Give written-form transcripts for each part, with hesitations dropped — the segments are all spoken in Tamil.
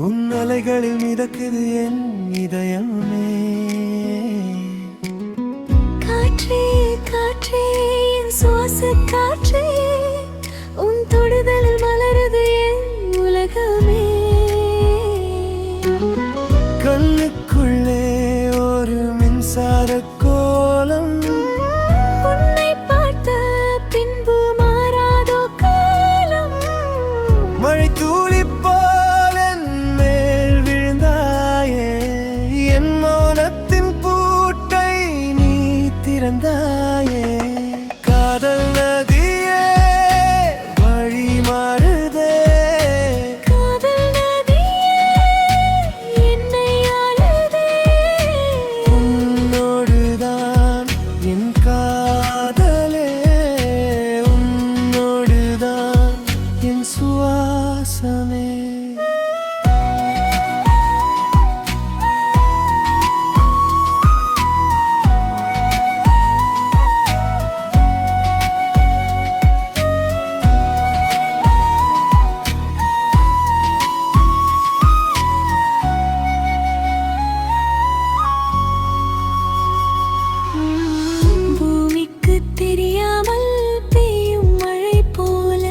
உன் அலைகளில் மிதக்குது என் இதயமே. காற்றே காற்றே என் சுவாச காற்றே, உன் தொடுதலில் மலருது என் உலகமே. கண்ணுக்குள்ளே ஒரு மின்சார கோலம், உன்னை பார்த்த பின்பு மாறாதோ காலம். மழை தூளி போல் என் மேல் விழுந்தாயே, என் மௌனத்தின் பூட்டை நீ திறந்தாயே. காதல் நதியே வழி மாறுதே, காதல் நதியே என்னை ஆளுதே. உன்னோடுதான் என் காதலே, உன்னோடுதான் என் சுவாசமே. பூமிக்கு தெரியாமல் பெய்யும் மழை போல,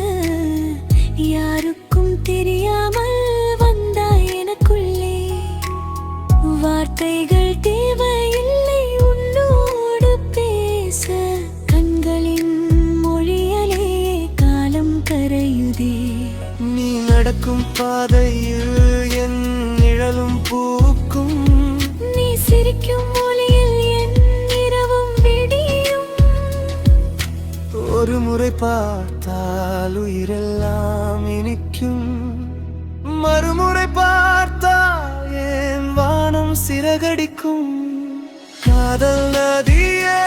யாருக்கும் தெரியாமல் வந்தாய் எனக்குள்ளே. வார்த்தைகள் தேவையில்லை உன்னோடு பேச, கண்களின் மொழியலே காலம் கரையுதே. நீ நடக்கும் பாதையில் என் நிழலும் பூக்கும், நீ சிரிக்கும் மொழியில் என் இரவும் விடியும். ஒரு முறை பார்த்தால் உயிரெல்லாம் இனிக்கும், மறுமுறை பார்த்தால் என் வானம் சிறகடிக்கும். காதல் நதியே